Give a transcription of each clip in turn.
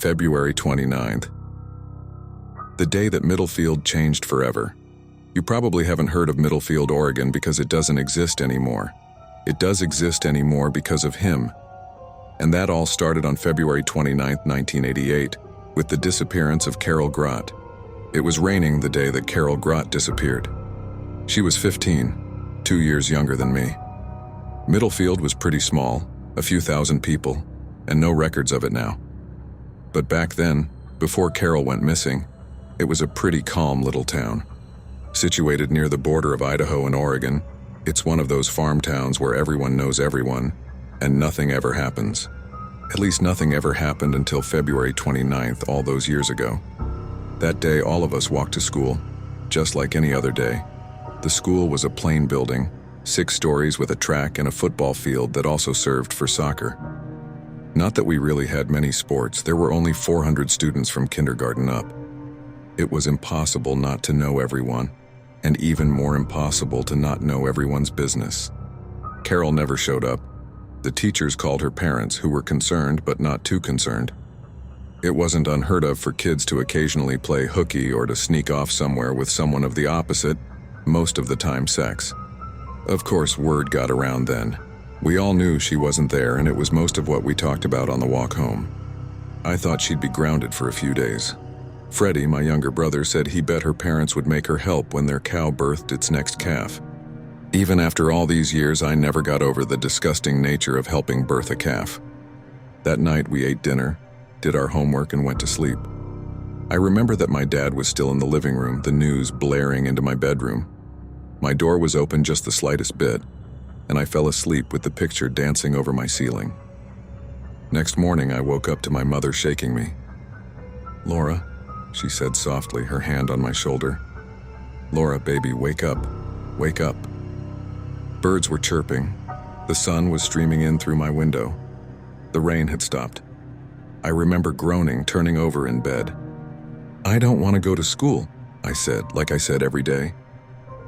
February 29th. The day that Middlefield changed forever. You probably haven't heard of Middlefield, Oregon because it doesn't exist anymore. It does exist anymore because of him. And that all started on February 29th, 1988, with the disappearance of Carol Grott. It was raining the day that Carol Grott disappeared. She was 15, 2 years younger than me. Middlefield was pretty small, a few thousand people, and no records of it now. But back then, before Carol went missing, it was a pretty calm little town. Situated near the border of Idaho and Oregon, it's one of those farm towns where everyone knows everyone, and nothing ever happens. At least nothing ever happened until February 29th, all those years ago. That day, all of us walked to school, just like any other day. The school was a plain building, 6 stories with a track and a football field that also served for soccer. Not that we really had many sports, there were only 400 students from kindergarten up. It was impossible not to know everyone, and even more impossible to not know everyone's business. Carol never showed up. The teachers called her parents, who were concerned but not too concerned. It wasn't unheard of for kids to occasionally play hooky or to sneak off somewhere with someone of the opposite, most of the time sex. Of course, word got around then. We all knew she wasn't there, and it was most of what we talked about on the walk home. I thought she'd be grounded for a few days. Freddie, my younger brother, said he bet her parents would make her help when their cow birthed its next calf. Even after all these years, I never got over the disgusting nature of helping birth a calf. That night, we ate dinner, did our homework, and went to sleep. I remember that my dad was still in the living room, the news blaring into my bedroom. My door was open just the slightest bit, and I fell asleep with the picture dancing over my ceiling. Next morning, I woke up to my mother shaking me. "Laura," she said softly, her hand on my shoulder. "Laura, baby, wake up. Wake up." Birds were chirping. The sun was streaming in through my window. The rain had stopped. I remember groaning, turning over in bed. "I don't want to go to school," I said, like I said every day.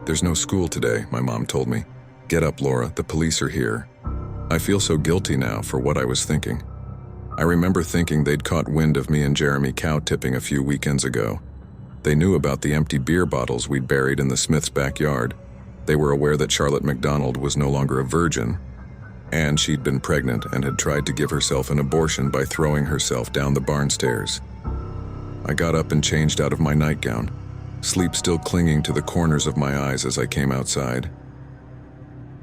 "There's no school today," my mom told me. "Get up, Laura, the police are here." I feel so guilty now for what I was thinking. I remember thinking they'd caught wind of me and Jeremy cow-tipping a few weekends ago. They knew about the empty beer bottles we'd buried in the Smith's backyard. They were aware that Charlotte McDonald was no longer a virgin, and she'd been pregnant and had tried to give herself an abortion by throwing herself down the barn stairs. I got up and changed out of my nightgown, sleep still clinging to the corners of my eyes as I came outside.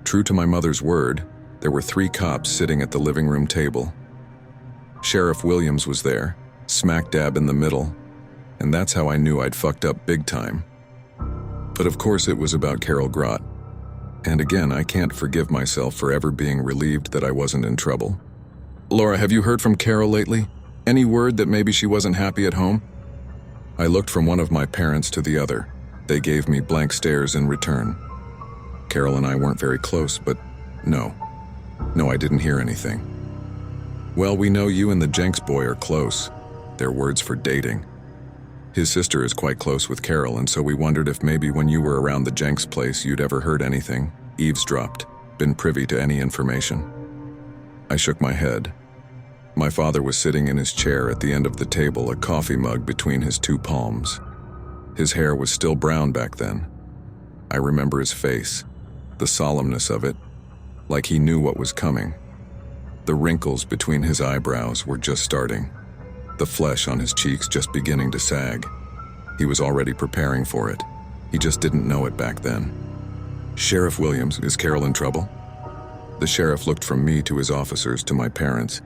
True to my mother's word, there were 3 cops sitting at the living room table. Sheriff Williams was there, smack dab in the middle, and that's how I knew I'd fucked up big time. But of course it was about Carol Grott. And again, I can't forgive myself for ever being relieved that I wasn't in trouble. "Laura, have you heard from Carol lately? Any word that maybe she wasn't happy at home?" I looked from one of my parents to the other. They gave me blank stares in return. Carol and I weren't very close, but no, I didn't hear anything. "Well, we know you and the Jenks boy are close." They're words for dating. His sister is quite close with Carol, and so we wondered if maybe when you were around the Jenks place you'd ever heard anything, eavesdropped, been privy to any information. I shook my head. My father was sitting in his chair at the end of the table, a coffee mug between his 2 palms. His hair was still brown back then. I remember his face, the solemnness of it, like he knew what was coming. The wrinkles between his eyebrows were just starting, the flesh on his cheeks just beginning to sag. He was already preparing for it. He just didn't know it back then. "Sheriff Williams, is Carol in trouble?" The sheriff looked from me to his officers to my parents.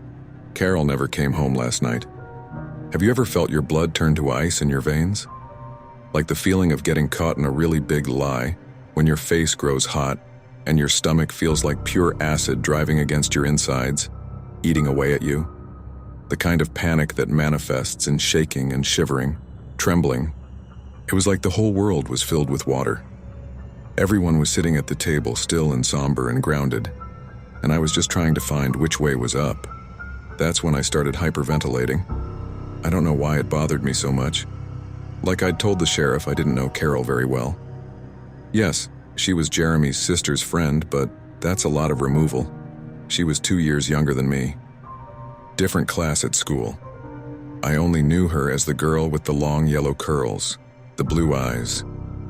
"Carol never came home last night. Have you ever felt your blood turn to ice in your veins? Like the feeling of getting caught in a really big lie, when your face grows hot and your stomach feels like pure acid driving against your insides, eating away at you? The kind of panic that manifests in shaking and shivering, trembling. It was like the whole world was filled with water. Everyone was sitting at the table, still and somber and grounded, and I was just trying to find which way was up. That's when I started hyperventilating. I don't know why it bothered me so much. Like I'd told the sheriff, I didn't know Carol very well. Yes, she was Jeremy's sister's friend, but that's a lot of removal. She was 2 years younger than me. Different class at school. I only knew her as the girl with the long yellow curls, the blue eyes,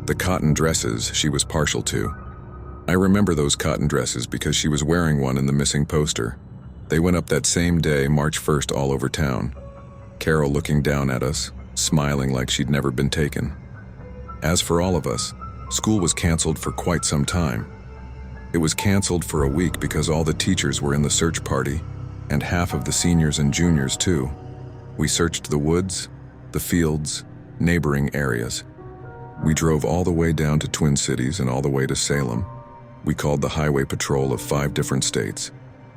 the cotton dresses she was partial to. I remember those cotton dresses because she was wearing one in the missing poster. They went up that same day, March 1st, all over town. Carol looking down at us, smiling like she'd never been taken. As for all of us, school was canceled for quite some time. It was canceled for a week because all the teachers were in the search party, and half of the seniors and juniors too. We searched the woods, the fields, neighboring areas. We drove all the way down to Twin Cities and all the way to Salem. We called the highway patrol of 5 different states: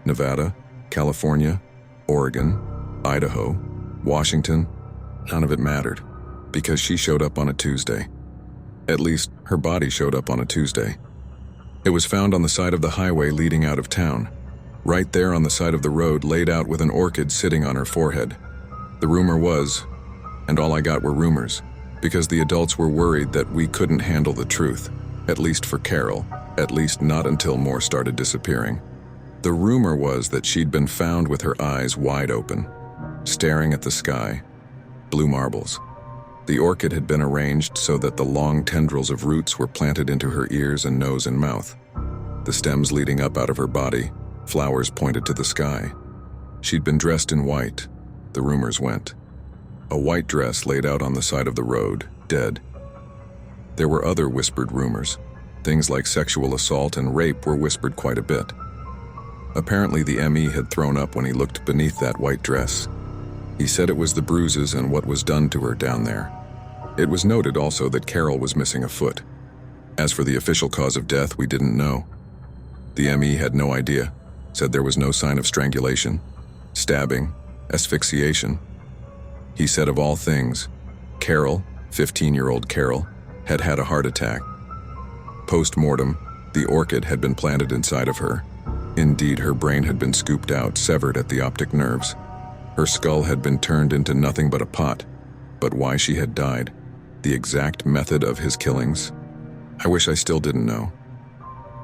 Nevada, California, Oregon, Idaho, Washington. None of it mattered, because she showed up on a Tuesday. At least, her body showed up on a Tuesday. It was found on the side of the highway leading out of town, right there on the side of the road, laid out with an orchid sitting on her forehead. The rumor was, and all I got were rumors, because the adults were worried that we couldn't handle the truth, at least for Carol, at least not until more started disappearing. The rumor was that she'd been found with her eyes wide open, staring at the sky, blue marbles. The orchid had been arranged so that the long tendrils of roots were planted into her ears and nose and mouth. The stems leading up out of her body, flowers pointed to the sky. She'd been dressed in white, the rumors went. A white dress laid out on the side of the road, dead. There were other whispered rumors. Things like sexual assault and rape were whispered quite a bit. Apparently the ME had thrown up when he looked beneath that white dress. He said it was the bruises and what was done to her down there. It was noted also that Carol was missing a foot. As for the official cause of death, we didn't know. The ME had no idea, said there was no sign of strangulation, stabbing, asphyxiation. He said of all things, Carol, 15-year-old Carol, had had a heart attack. Post-mortem, the orchid had been planted inside of her. Indeed, her brain had been scooped out, severed at the optic nerves. Her skull had been turned into nothing but a pot. But why she had died, the exact method of his killings, I wish I still didn't know.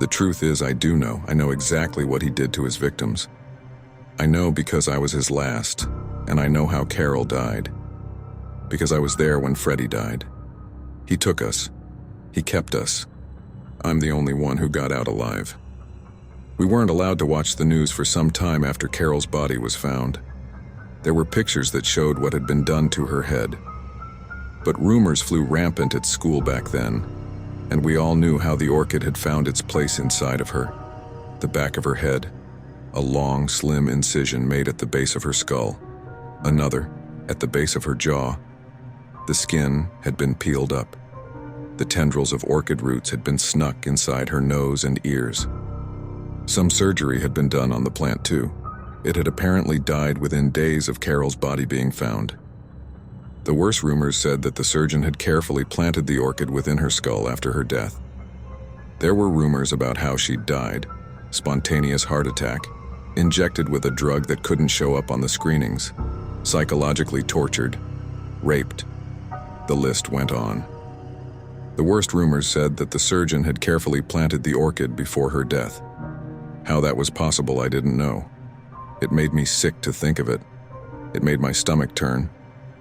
The truth is, I do know. I know exactly what he did to his victims. I know because I was his last, and I know how Carol died. Because I was there when Freddie died. He took us. He kept us. I'm the only one who got out alive. We weren't allowed to watch the news for some time after Carol's body was found. There were pictures that showed what had been done to her head. But rumors flew rampant at school back then, and we all knew how the orchid had found its place inside of her. The back of her head, a long, slim incision made at the base of her skull, another at the base of her jaw. The skin had been peeled up. The tendrils of orchid roots had been snuck inside her nose and ears. Some surgery had been done on the plant too. It had apparently died within days of Carol's body being found. The worst rumors said that the surgeon had carefully planted the orchid within her skull after her death. There were rumors about how she'd died, spontaneous heart attack, injected with a drug that couldn't show up on the screenings, psychologically tortured, raped. The list went on. The worst rumors said that the surgeon had carefully planted the orchid before her death. How that was possible, I didn't know. It made me sick to think of it. It made my stomach turn,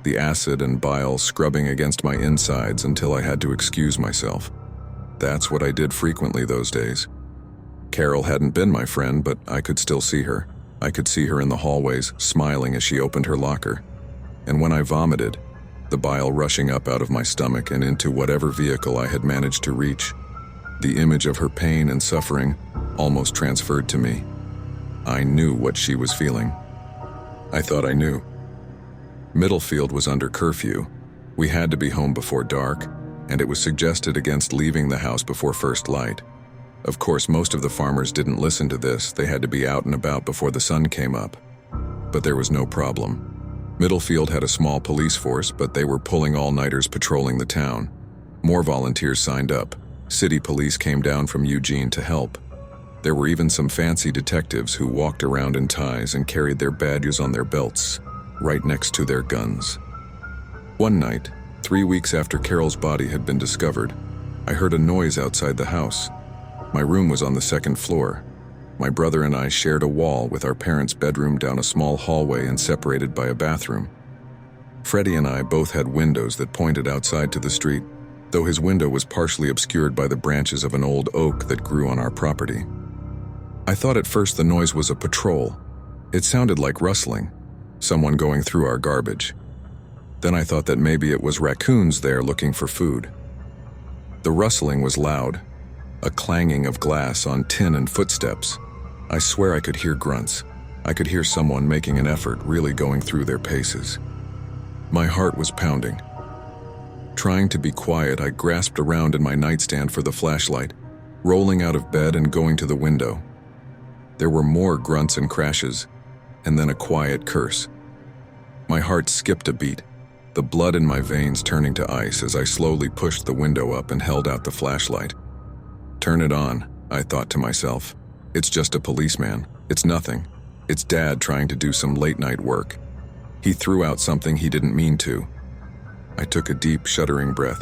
the acid and bile scrubbing against my insides until I had to excuse myself. That's what I did frequently those days. Carol hadn't been my friend, but I could still see her. I could see her in the hallways, smiling as she opened her locker. And when I vomited, the bile rushing up out of my stomach and into whatever vehicle I had managed to reach, the image of her pain and suffering almost transferred to me. I knew what she was feeling. I thought I knew. Middlefield was under curfew. We had to be home before dark, and it was suggested against leaving the house before first light. Of course, most of the farmers didn't listen to this. They had to be out and about before the sun came up. But there was no problem. Middlefield had a small police force, but they were pulling all-nighters patrolling the town. More volunteers signed up. City police came down from Eugene to help. There were even some fancy detectives who walked around in ties and carried their badges on their belts, right next to their guns. One night, 3 weeks after Carol's body had been discovered, I heard a noise outside the house. My room was on the second floor. My brother and I shared a wall with our parents' bedroom down a small hallway and separated by a bathroom. Freddie and I both had windows that pointed outside to the street, though his window was partially obscured by the branches of an old oak that grew on our property. I thought at first the noise was a patrol. It sounded like rustling, someone going through our garbage. Then I thought that maybe it was raccoons there looking for food. The rustling was loud, a clanging of glass on tin and footsteps. I swear I could hear grunts. I could hear someone making an effort, really going through their paces. My heart was pounding. Trying to be quiet, I grasped around in my nightstand for the flashlight, rolling out of bed and going to the window. There were more grunts and crashes, and then a quiet curse. My heart skipped a beat, the blood in my veins turning to ice as I slowly pushed the window up and held out the flashlight. Turn it on, I thought to myself. It's just a policeman. It's nothing. It's Dad trying to do some late-night work. He threw out something he didn't mean to. I took a deep, shuddering breath,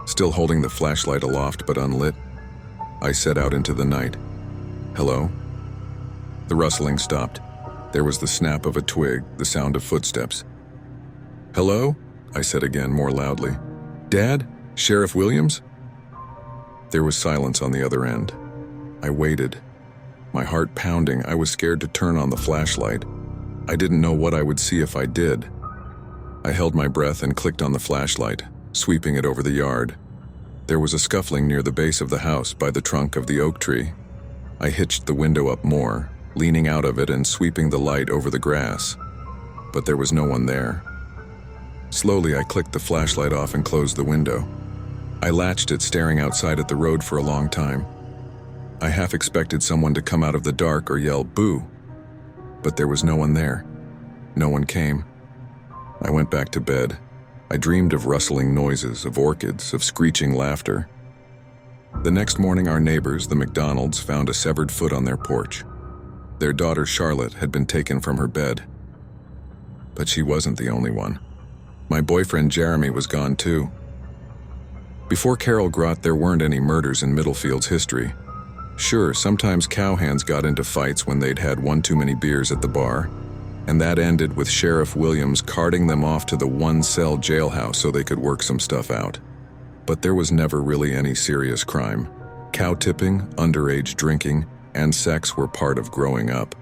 still holding the flashlight aloft but unlit. I set out into the night. Hello? The rustling stopped. There was the snap of a twig, the sound of footsteps. Hello? I said again, more loudly. Dad? Sheriff Williams? There was silence on the other end. I waited. My heart pounding, I was scared to turn on the flashlight. I didn't know what I would see if I did. I held my breath and clicked on the flashlight, sweeping it over the yard. There was a scuffling near the base of the house by the trunk of the oak tree. I hitched the window up more, leaning out of it and sweeping the light over the grass. But there was no one there. Slowly, I clicked the flashlight off and closed the window. I latched it, staring outside at the road for a long time. I half expected someone to come out of the dark or yell, "Boo!" But there was no one there. No one came. I went back to bed. I dreamed of rustling noises, of orchids, of screeching laughter. The next morning, our neighbors, the McDonalds, found a severed foot on their porch. Their daughter, Charlotte, had been taken from her bed. But she wasn't the only one. My boyfriend, Jeremy, was gone too. Before Carol Grott, there weren't any murders in Middlefield's history. Sure, sometimes cowhands got into fights when they'd had one too many beers at the bar, and that ended with Sheriff Williams carting them off to the one-cell jailhouse so they could work some stuff out. But there was never really any serious crime. Cow tipping, underage drinking, and sex were part of growing up.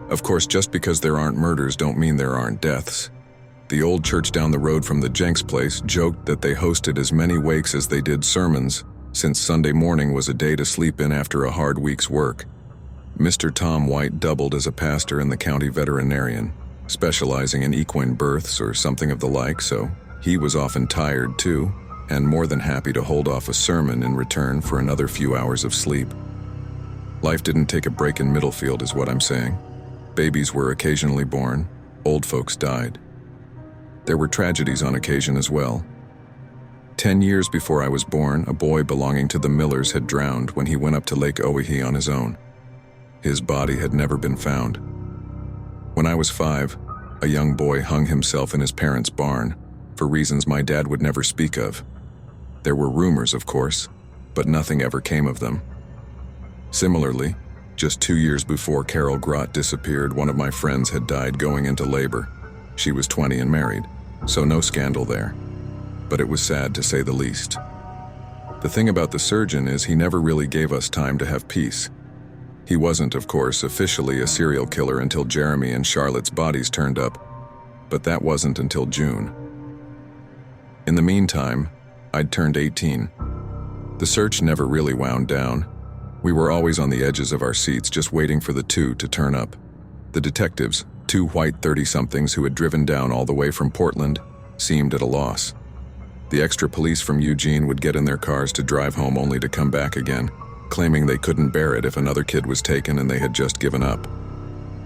Of course, just because there aren't murders don't mean there aren't deaths. The old church down the road from the Jenks place joked that they hosted as many wakes as they did sermons, since Sunday morning was a day to sleep in after a hard week's work. Mr. Tom White doubled as a pastor in the county veterinarian, specializing in equine births or something of the like, so he was often tired too, and more than happy to hold off a sermon in return for another few hours of sleep. Life didn't take a break in Middlefield is what I'm saying. Babies were occasionally born, old folks died. There were tragedies on occasion as well. 10 years before I was born, a boy belonging to the Millers had drowned when he went up to Lake Owehee on his own. His body had never been found. When I was 5, a young boy hung himself in his parents' barn, for reasons my dad would never speak of. There were rumors, of course, but nothing ever came of them. Similarly, just 2 years before Carol Grott disappeared, one of my friends had died going into labor. She was 20 and married, so no scandal there. But it was sad to say the least. The thing about the surgeon is he never really gave us time to have peace. He wasn't, of course, officially a serial killer until Jeremy and Charlotte's bodies turned up, but that wasn't until June. In the meantime, I'd turned 18. The search never really wound down. We were always on the edges of our seats, just waiting for the two to turn up. The detectives, 2 white 30-somethings who had driven down all the way from Portland, seemed at a loss. The extra police from Eugene would get in their cars to drive home only to come back again, claiming they couldn't bear it if another kid was taken and they had just given up.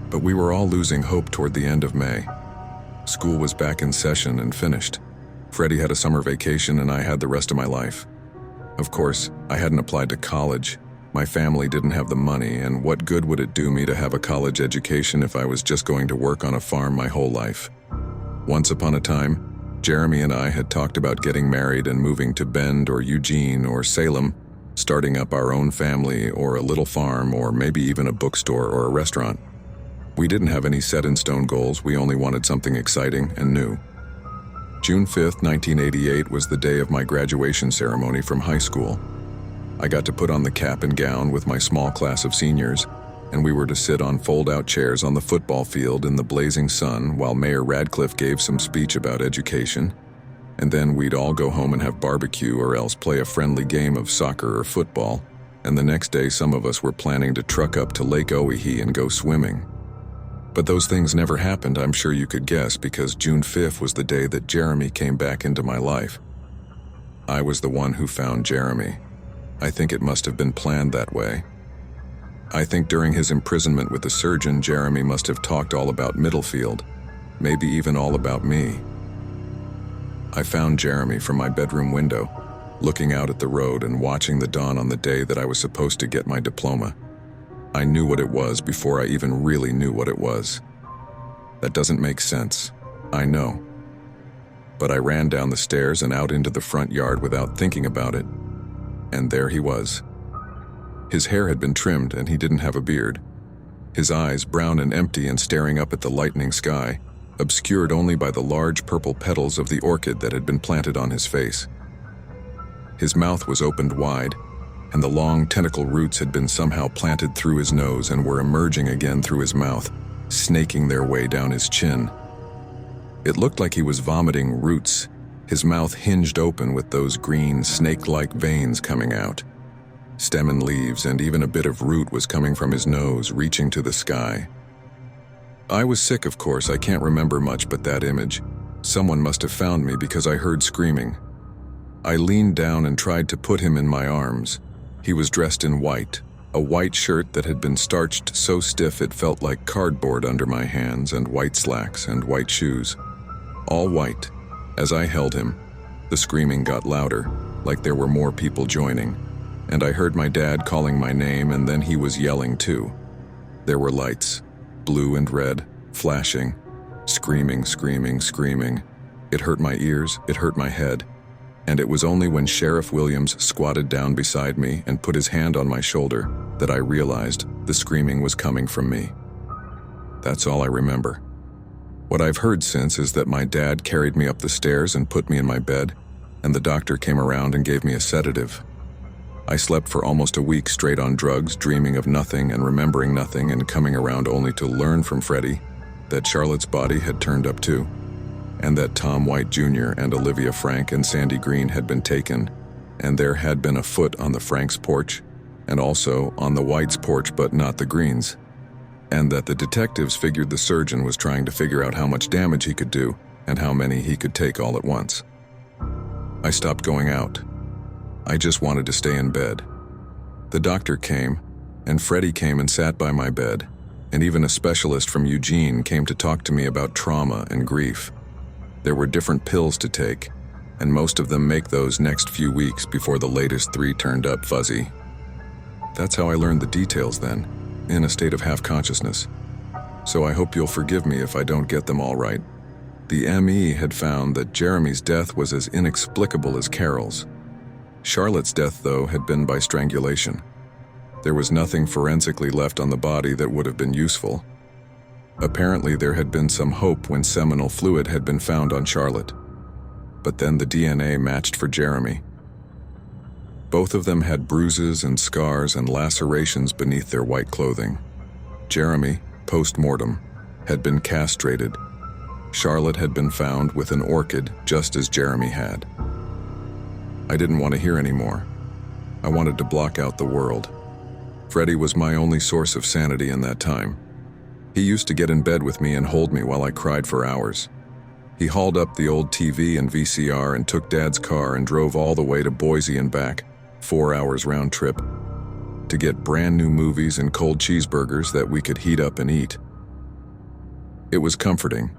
But we were all losing hope toward the end of May. School was back in session and finished. Freddie had a summer vacation and I had the rest of my life. Of course, I hadn't applied to college. My family didn't have the money, and what good would it do me to have a college education if I was just going to work on a farm my whole life? Once upon a time, Jeremy and I had talked about getting married and moving to Bend or Eugene or Salem, starting up our own family or a little farm or maybe even a bookstore or a restaurant. We didn't have any set-in-stone goals, we only wanted something exciting and new. June 5th, 1988 was the day of my graduation ceremony from high school. I got to put on the cap and gown with my small class of seniors, and we were to sit on fold-out chairs on the football field in the blazing sun while Mayor Radcliffe gave some speech about education. And then we'd all go home and have barbecue or else play a friendly game of soccer or football, and the next day some of us were planning to truck up to Lake Oahe and go swimming. But those things never happened, I'm sure you could guess, because June 5th was the day that Jeremy came back into my life. I was the one who found Jeremy. I think it must have been planned that way. I think during his imprisonment with the surgeon, Jeremy must have talked all about Middlefield, maybe even all about me. I found Jeremy from my bedroom window, looking out at the road and watching the dawn on the day that I was supposed to get my diploma. I knew what it was before I even really knew what it was. That doesn't make sense, I know. But I ran down the stairs and out into the front yard without thinking about it. And there he was. His hair had been trimmed and he didn't have a beard. His eyes, brown and empty and staring up at the lightening sky, obscured only by the large purple petals of the orchid that had been planted on his face. His mouth was opened wide, and the long tentacle roots had been somehow planted through his nose and were emerging again through his mouth, snaking their way down his chin. It looked like he was vomiting roots, his mouth hinged open with those green, snake-like veins coming out. Stem and leaves and even a bit of root was coming from his nose, reaching to the sky. I was sick, of course, I can't remember much but that image. Someone must have found me because I heard screaming. I leaned down and tried to put him in my arms. He was dressed in white, a white shirt that had been starched so stiff it felt like cardboard under my hands, and white slacks and white shoes. All white. As I held him, the screaming got louder, like there were more people joining, and I heard my dad calling my name, and then he was yelling too. There were lights, blue and red, flashing, screaming, screaming, screaming. It hurt my ears, it hurt my head. And it was only when Sheriff Williams squatted down beside me and put his hand on my shoulder that I realized the screaming was coming from me. That's all I remember. What I've heard since is that my dad carried me up the stairs and put me in my bed, and the doctor came around and gave me a sedative. I slept for almost a week straight on drugs, dreaming of nothing and remembering nothing, and coming around only to learn from Freddie that Charlotte's body had turned up too, and that Tom White Jr. and Olivia Frank and Sandy Green had been taken, and there had been a foot on the Franks' porch, and also on the Whites' porch but not the Greens, and that the detectives figured the surgeon was trying to figure out how much damage he could do and how many he could take all at once. I stopped going out. I just wanted to stay in bed. The doctor came, and Freddie came and sat by my bed, and even a specialist from Eugene came to talk to me about trauma and grief. There were different pills to take, and most of them make those next few weeks before the latest 3 turned up fuzzy. That's how I learned the details then, in a state of half-consciousness. So I hope you'll forgive me if I don't get them all right. The ME had found that Jeremy's death was as inexplicable as Carol's. Charlotte's death, though, had been by strangulation. There was nothing forensically left on the body that would have been useful. Apparently there had been some hope when seminal fluid had been found on Charlotte. But then the DNA matched for Jeremy. Both of them had bruises and scars and lacerations beneath their white clothing. Jeremy, post-mortem, had been castrated. Charlotte had been found with an orchid just as Jeremy had. I didn't want to hear anymore. I wanted to block out the world. Freddie was my only source of sanity in that time. He used to get in bed with me and hold me while I cried for hours. He hauled up the old TV and VCR and took Dad's car and drove all the way to Boise and back, 4 hours round trip, to get brand new movies and cold cheeseburgers that we could heat up and eat. It was comforting,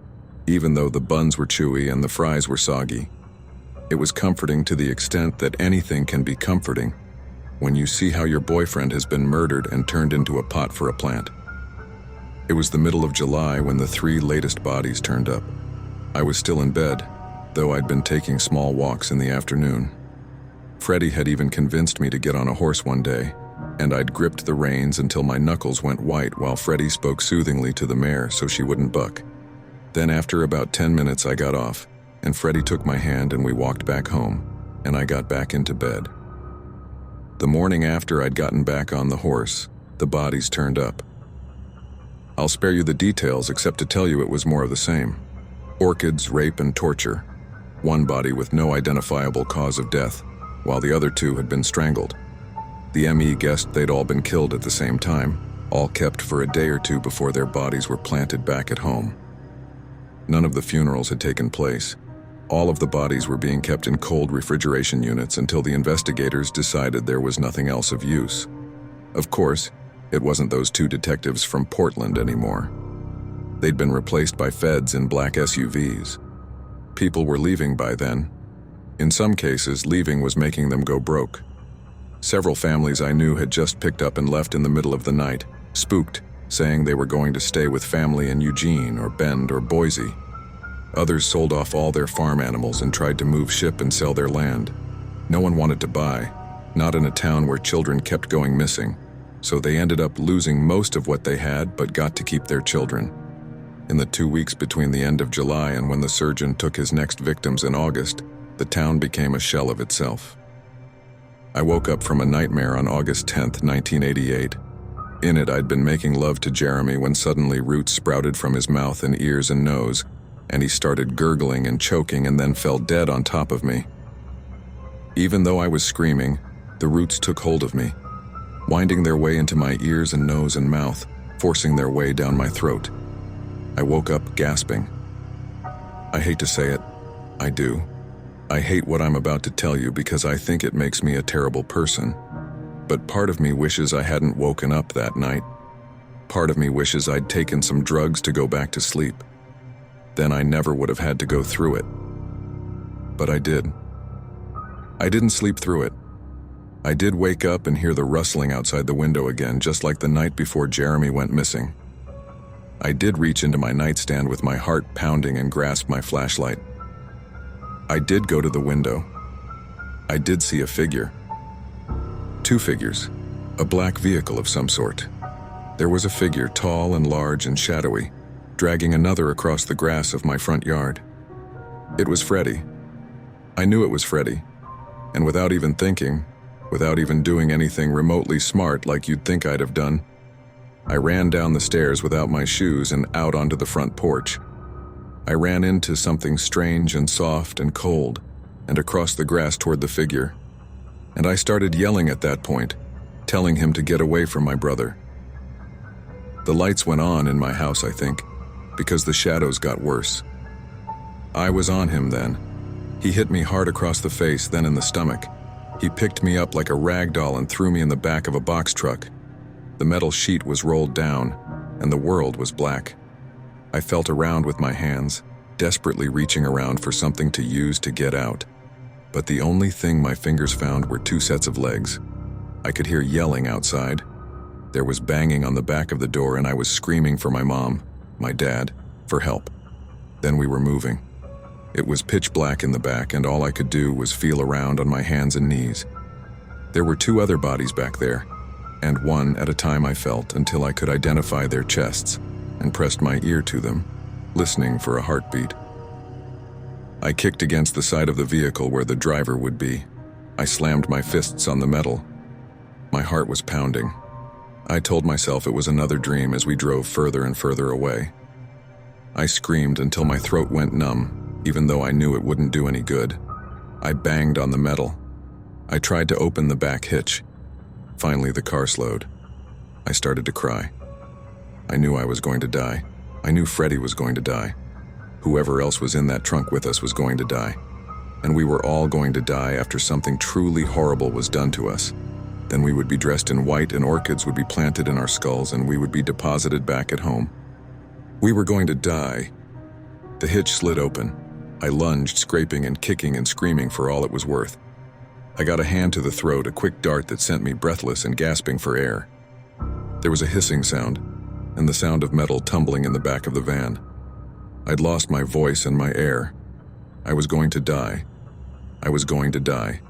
even though the buns were chewy and the fries were soggy. It was comforting to the extent that anything can be comforting when you see how your boyfriend has been murdered and turned into a pot for a plant. It was the middle of July when the 3 latest bodies turned up. I was still in bed, though I'd been taking small walks in the afternoon. Freddie had even convinced me to get on a horse one day, and I'd gripped the reins until my knuckles went white while Freddie spoke soothingly to the mare so she wouldn't buck. Then after about 10 minutes I got off, and Freddie took my hand and we walked back home, and I got back into bed. The morning after I'd gotten back on the horse, the bodies turned up. I'll spare you the details except to tell you it was more of the same. Orchids, rape, and torture. One body with no identifiable cause of death, while the other two had been strangled. The ME guessed they'd all been killed at the same time, all kept for a day or two before their bodies were planted back at home. None of the funerals had taken place. All of the bodies were being kept in cold refrigeration units until the investigators decided there was nothing else of use. Of course, it wasn't those two detectives from Portland anymore. They'd been replaced by feds in black SUVs. People were leaving by then. In some cases, leaving was making them go broke. Several families I knew had just picked up and left in the middle of the night, spooked, saying they were going to stay with family in Eugene or Bend or Boise. Others sold off all their farm animals and tried to move ship and sell their land. No one wanted to buy, not in a town where children kept going missing, so they ended up losing most of what they had but got to keep their children. In the 2 weeks between the end of July and when the surgeon took his next victims in August, the town became a shell of itself. I woke up from a nightmare on August 10th, 1988. In it, I'd been making love to Jeremy when suddenly roots sprouted from his mouth and ears and nose, and he started gurgling and choking and then fell dead on top of me. Even though I was screaming, the roots took hold of me, winding their way into my ears and nose and mouth, forcing their way down my throat. I woke up gasping. I hate to say it, I do. I hate what I'm about to tell you because I think it makes me a terrible person. But part of me wishes I hadn't woken up that night. Part of me wishes I'd taken some drugs to go back to sleep. Then I never would have had to go through it. But I did. I didn't sleep through it. I did wake up and hear the rustling outside the window again, just like the night before Jeremy went missing. I did reach into my nightstand with my heart pounding and grasp my flashlight. I did go to the window. I did see a figure. 2 figures. A black vehicle of some sort. There was a figure, tall and large and shadowy, dragging another across the grass of my front yard. It was Freddie. I knew it was Freddie. And without even thinking, without even doing anything remotely smart like you'd think I'd have done, I ran down the stairs without my shoes and out onto the front porch. I ran into something strange and soft and cold, and across the grass toward the figure. And I started yelling at that point, telling him to get away from my brother. The lights went on in my house, I think, because the shadows got worse. I was on him then. He hit me hard across the face, then in the stomach. He picked me up like a rag doll and threw me in the back of a box truck. The metal sheet was rolled down, and the world was black. I felt around with my hands, desperately reaching around for something to use to get out. But the only thing my fingers found were 2 sets of legs. I could hear yelling outside. There was banging on the back of the door, and I was screaming for my mom, my dad, for help. Then we were moving. It was pitch black in the back, and all I could do was feel around on my hands and knees. There were 2 other bodies back there, and one at a time I felt until I could identify their chests, and pressed my ear to them, listening for a heartbeat. I kicked against the side of the vehicle where the driver would be. I slammed my fists on the metal. My heart was pounding. I told myself it was another dream as we drove further and further away. I screamed until my throat went numb, even though I knew it wouldn't do any good. I banged on the metal. I tried to open the back hitch. Finally, the car slowed. I started to cry. I knew I was going to die. I knew Freddie was going to die. Whoever else was in that trunk with us was going to die. And we were all going to die after something truly horrible was done to us. Then we would be dressed in white and orchids would be planted in our skulls and we would be deposited back at home. We were going to die. The hitch slid open. I lunged, scraping and kicking and screaming for all it was worth. I got a hand to the throat, a quick dart that sent me breathless and gasping for air. There was a hissing sound, and the sound of metal tumbling in the back of the van. I'd lost my voice and my air. I was going to die. I was going to die.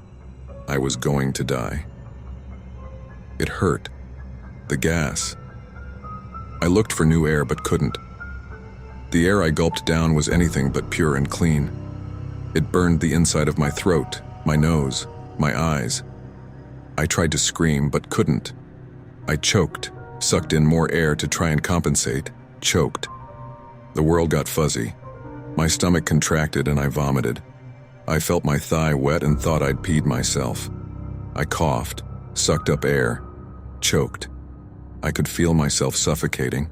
I was going to die. It hurt. The gas. I looked for new air but couldn't. The air I gulped down was anything but pure and clean. It burned the inside of my throat, my nose, my eyes. I tried to scream but couldn't. I choked, sucked in more air to try and compensate, choked. The world got fuzzy. My stomach contracted and I vomited. I felt my thigh wet and thought I'd peed myself. I coughed, sucked up air, choked. I could feel myself suffocating,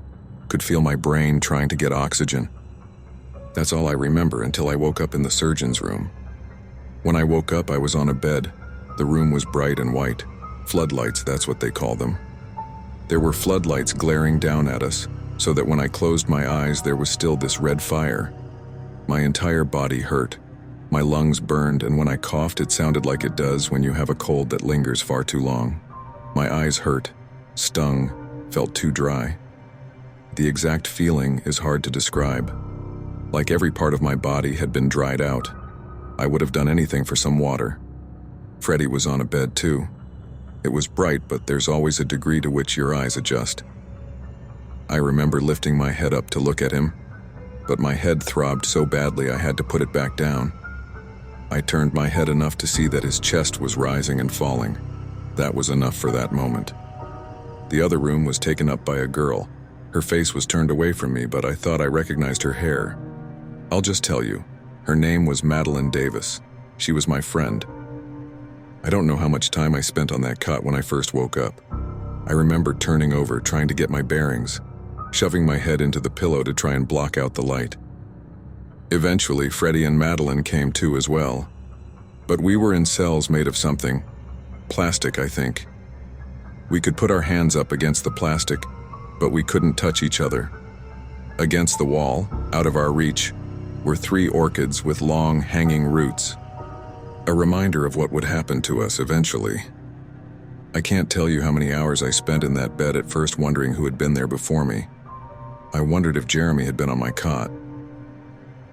could feel my brain trying to get oxygen. That's all I remember until I woke up in the surgeon's room. When I woke up, I was on a bed. The room was bright and white. Floodlights, that's what they call them. There were floodlights glaring down at us, so that when I closed my eyes, there was still this red fire. My entire body hurt. My lungs burned, and when I coughed, it sounded like it does when you have a cold that lingers far too long. My eyes hurt, stung, felt too dry. The exact feeling is hard to describe. Like every part of my body had been dried out. I would have done anything for some water. Freddie was on a bed too. It was bright, but there's always a degree to which your eyes adjust. I remember lifting my head up to look at him, but my head throbbed so badly I had to put it back down. I turned my head enough to see that his chest was rising and falling. That was enough for that moment. The other room was taken up by a girl. Her face was turned away from me, but I thought I recognized her hair. I'll just tell you, her name was Madeline Davis. She was my friend. I don't know how much time I spent on that cot when I first woke up. I remember turning over, trying to get my bearings, shoving my head into the pillow to try and block out the light. Eventually, Freddie and Madeline came to as well. But we were in cells made of something. Plastic, I think. We could put our hands up against the plastic, but we couldn't touch each other. Against the wall, out of our reach, were 3 orchids with long, hanging roots. A reminder of what would happen to us eventually. I can't tell you how many hours I spent in that bed, at first wondering who had been there before me. I wondered if Jeremy had been on my cot.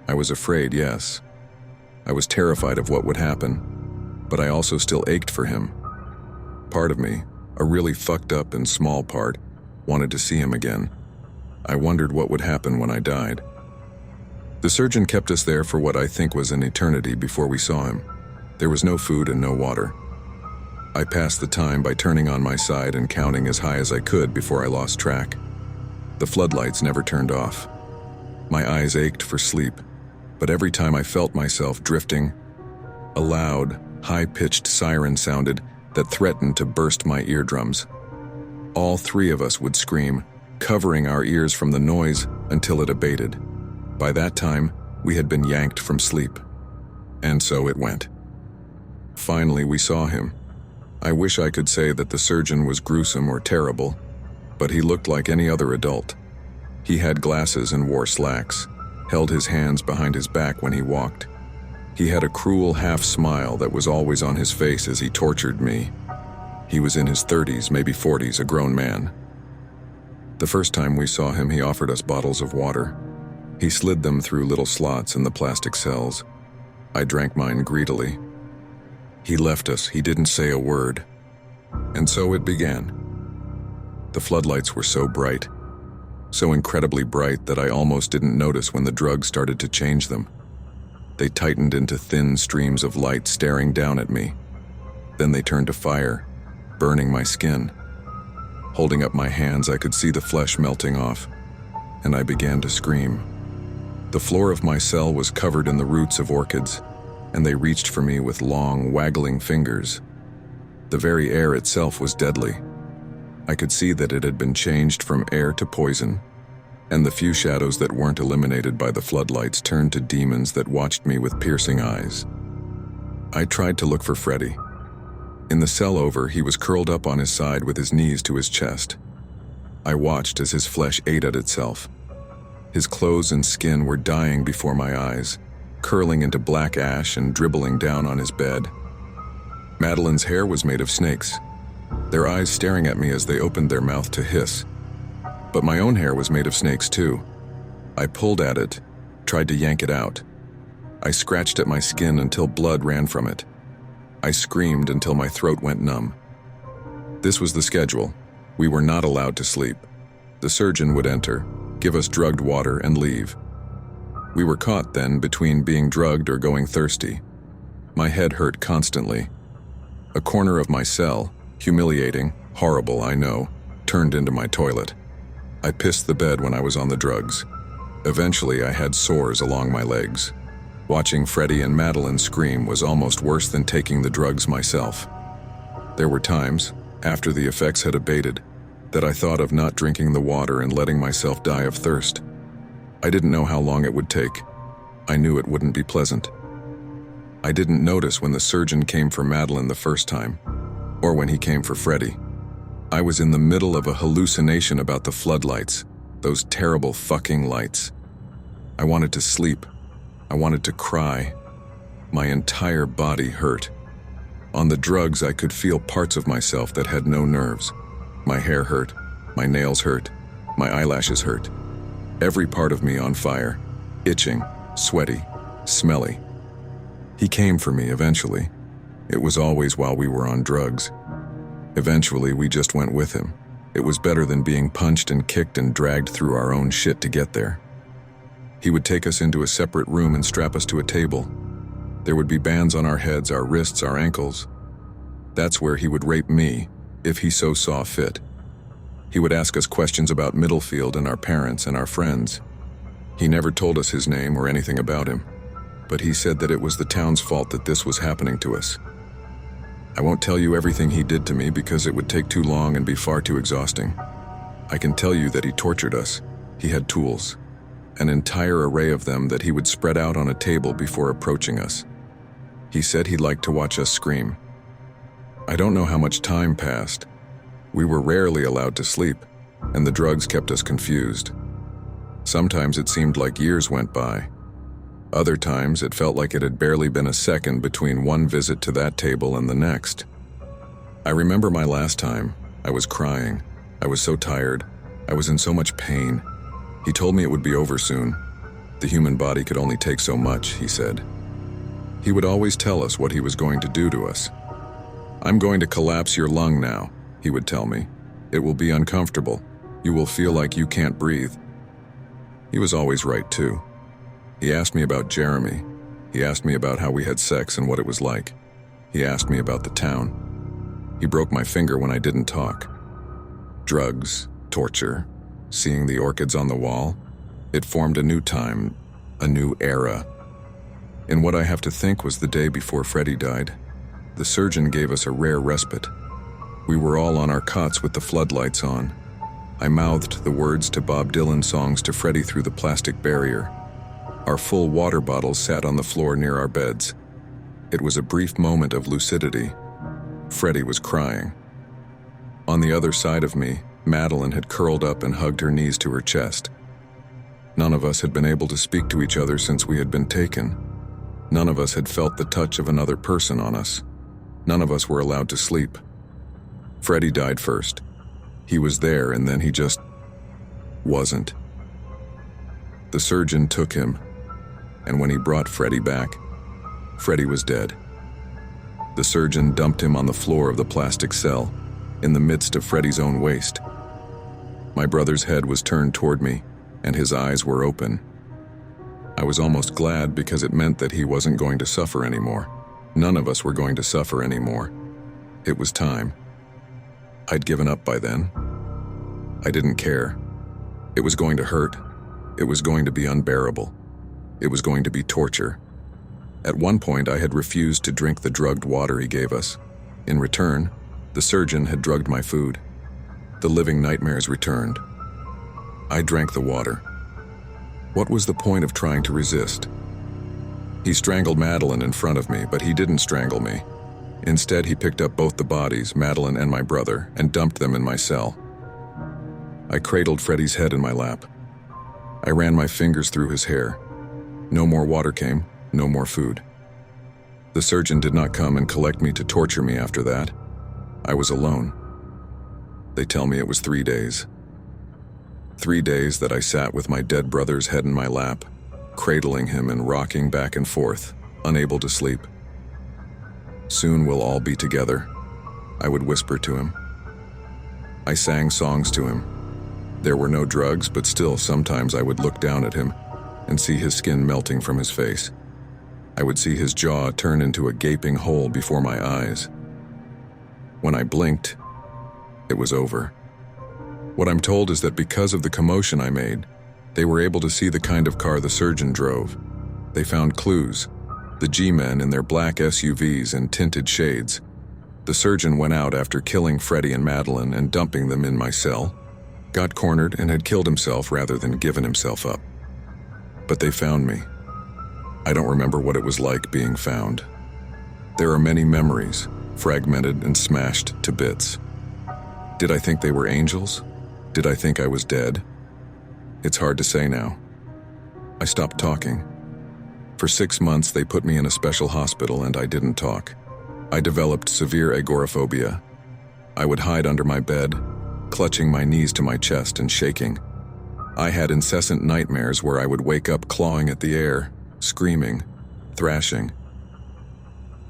I was afraid, yes. I was terrified of what would happen, but I also still ached for him. Part of me, a really fucked up and small part, wanted to see him again. I wondered what would happen when I died. The surgeon kept us there for what I think was an eternity before we saw him. There was no food and no water. I passed the time by turning on my side and counting as high as I could before I lost track. The floodlights never turned off. My eyes ached for sleep, but every time I felt myself drifting, a loud, high-pitched siren sounded that threatened to burst my eardrums. All 3 of us would scream, covering our ears from the noise until it abated. By that time, we had been yanked from sleep. And so it went. Finally, we saw him. I wish I could say that the surgeon was gruesome or terrible, but he looked like any other adult. He had glasses and wore slacks, held his hands behind his back when he walked. He had a cruel half-smile that was always on his face as he tortured me. He was in his 30s, maybe 40s, a grown man. The first time we saw him, he offered us bottles of water. He slid them through little slots in the plastic cells. I drank mine greedily. He left us, he didn't say a word. And so it began. The floodlights were so bright, so incredibly bright that I almost didn't notice when the drugs started to change them. They tightened into thin streams of light staring down at me. Then they turned to fire, burning my skin. Holding up my hands, I could see the flesh melting off, and I began to scream. The floor of my cell was covered in the roots of orchids, and they reached for me with long, waggling fingers. The very air itself was deadly. I could see that it had been changed from air to poison, and the few shadows that weren't eliminated by the floodlights turned to demons that watched me with piercing eyes. I tried to look for Freddie. In the cell over, he was curled up on his side with his knees to his chest. I watched as his flesh ate at itself. His clothes and skin were dying before my eyes, curling into black ash and dribbling down on his bed. Madeline's hair was made of snakes, their eyes staring at me as they opened their mouth to hiss. But my own hair was made of snakes too. I pulled at it, tried to yank it out. I scratched at my skin until blood ran from it. I screamed until my throat went numb. This was the schedule. We were not allowed to sleep. The surgeon would enter, give us drugged water, and leave. We were caught then between being drugged or going thirsty. My head hurt constantly. A corner of my cell, humiliating, horrible, I know, turned into my toilet. I pissed the bed when I was on the drugs. Eventually, I had sores along my legs. Watching Freddie and Madeline scream was almost worse than taking the drugs myself. There were times, after the effects had abated, that I thought of not drinking the water and letting myself die of thirst. I didn't know how long it would take. I knew it wouldn't be pleasant. I didn't notice when the surgeon came for Madeline the first time, or when he came for Freddie. I was in the middle of a hallucination about the floodlights, those terrible fucking lights. I wanted to sleep. I wanted to cry. My entire body hurt. On the drugs, I could feel parts of myself that had no nerves. My hair hurt, my nails hurt, my eyelashes hurt. Every part of me on fire, itching, sweaty, smelly. He came for me eventually. It was always while we were on drugs. Eventually, we just went with him. It was better than being punched and kicked and dragged through our own shit to get there. He would take us into a separate room and strap us to a table. There would be bands on our heads, our wrists, our ankles. That's where he would rape me, if he so saw fit. He would ask us questions about Middlefield and our parents and our friends. He never told us his name or anything about him, but he said that it was the town's fault that this was happening to us. I won't tell you everything he did to me because it would take too long and be far too exhausting. I can tell you that he tortured us. He had tools, an entire array of them that he would spread out on a table before approaching us. He said he'd like to watch us scream. I don't know how much time passed. We were rarely allowed to sleep, and the drugs kept us confused. Sometimes it seemed like years went by. Other times it felt like it had barely been a second between one visit to that table and the next. I remember my last time. I was crying. I was so tired. I was in so much pain. He told me it would be over soon. The human body could only take so much, he said. He would always tell us what he was going to do to us. I'm going to collapse your lung now, he would tell me. It will be uncomfortable. You will feel like you can't breathe. He was always right, too. He asked me about Jeremy. He asked me about how we had sex and what it was like. He asked me about the town. He broke my finger when I didn't talk. Drugs, torture, seeing the orchids on the wall. It formed a new time, a new era. In what I have to think was the day before Freddie died, the surgeon gave us a rare respite. We were all on our cots with the floodlights on. I mouthed the words to Bob Dylan songs to Freddie through the plastic barrier. Our full water bottles sat on the floor near our beds. It was a brief moment of lucidity. Freddie was crying. On the other side of me, Madeline had curled up and hugged her knees to her chest. None of us had been able to speak to each other since we had been taken. None of us had felt the touch of another person on us. None of us were allowed to sleep. Freddie died first. He was there, and then he just wasn't. The surgeon took him, and when he brought Freddie back, Freddie was dead. The surgeon dumped him on the floor of the plastic cell, in the midst of Freddie's own waste. My brother's head was turned toward me, and his eyes were open. I was almost glad because it meant that he wasn't going to suffer anymore. None of us were going to suffer anymore. It was time. I'd given up by then. I didn't care. It was going to hurt. It was going to be unbearable. It was going to be torture. At one point, I had refused to drink the drugged water he gave us. In return, the surgeon had drugged my food. The living nightmares returned. I drank the water. What was the point of trying to resist? He strangled Madeline in front of me, but he didn't strangle me. Instead, he picked up both the bodies, Madeline and my brother, and dumped them in my cell. I cradled Freddie's head in my lap. I ran my fingers through his hair. No more water came, no more food. The surgeon did not come and collect me to torture me after that. I was alone. They tell me it was 3 days. 3 days that I sat with my dead brother's head in my lap, cradling him and rocking back and forth, unable to sleep. Soon we'll all be together, I would whisper to him. I sang songs to him. There were no drugs, but still sometimes I would look down at him, and see his skin melting from his face. I would see his jaw turn into a gaping hole before my eyes. When I blinked, it was over. What I'm told is that because of the commotion I made, they were able to see the kind of car the surgeon drove. They found clues, the G-men in their black SUVs and tinted shades. The surgeon went out after killing Freddie and Madeline and dumping them in my cell, got cornered and had killed himself rather than given himself up. But they found me. I don't remember what it was like being found. There are many memories, fragmented and smashed to bits. Did I think they were angels? Did I think I was dead? It's hard to say now. I stopped talking. For 6 months, they put me in a special hospital and I didn't talk. I developed severe agoraphobia. I would hide under my bed, clutching my knees to my chest and shaking. I had incessant nightmares where I would wake up clawing at the air, screaming, thrashing.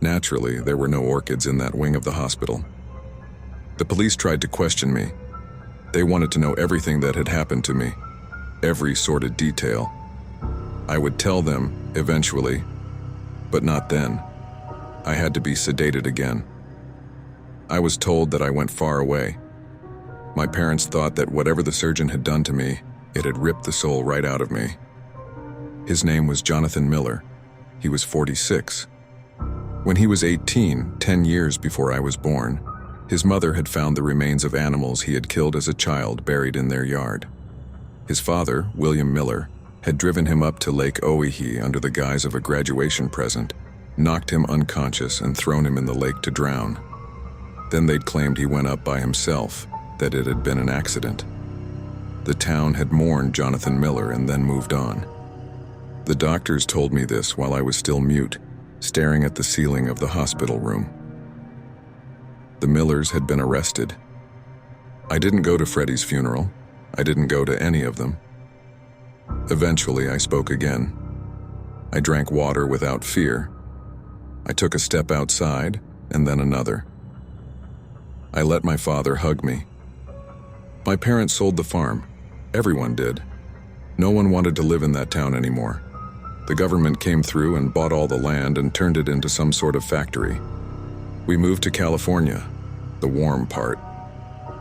Naturally, there were no orchids in that wing of the hospital. The police tried to question me. They wanted to know everything that had happened to me, every sordid detail. I would tell them, eventually, but not then. I had to be sedated again. I was told that I went far away. My parents thought that whatever the surgeon had done to me, it had ripped the soul right out of me. His name was Jonathan Miller. He was 46. When he was 18, 10 years before I was born, his mother had found the remains of animals he had killed as a child buried in their yard. His father, William Miller, had driven him up to Lake Oahe under the guise of a graduation present, knocked him unconscious and thrown him in the lake to drown. Then they'd claimed he went up by himself, that it had been an accident. The town had mourned Jonathan Miller and then moved on. The doctors told me this while I was still mute, staring at the ceiling of the hospital room. The Millers had been arrested. I didn't go to Freddie's funeral. I didn't go to any of them. Eventually, I spoke again. I drank water without fear. I took a step outside, and then another. I let my father hug me. My parents sold the farm. Everyone did. No one wanted to live in that town anymore. The government came through and bought all the land and turned it into some sort of factory. We moved to California, the warm part.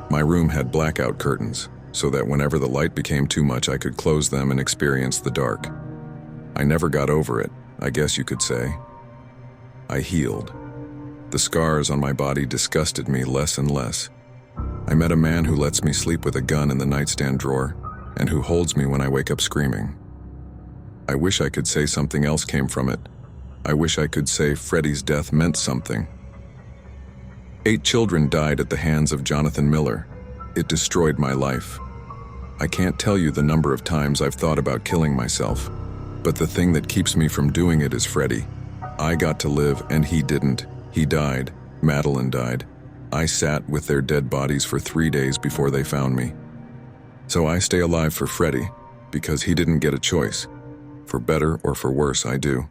My room had blackout curtains, so that whenever the light became too much, I could close them and experience the dark. I never got over it, I guess you could say. I healed. The scars on my body disgusted me less and less. I met a man who lets me sleep with a gun in the nightstand drawer and who holds me when I wake up screaming. I wish I could say something else came from it. I wish I could say Freddie's death meant something. 8 children died at the hands of Jonathan Miller. It destroyed my life. I can't tell you the number of times I've thought about killing myself, but the thing that keeps me from doing it is Freddie. I got to live and he didn't. He died. Madeline died. I sat with their dead bodies for 3 days before they found me. So I stay alive for Freddie, because he didn't get a choice. For better or for worse, I do.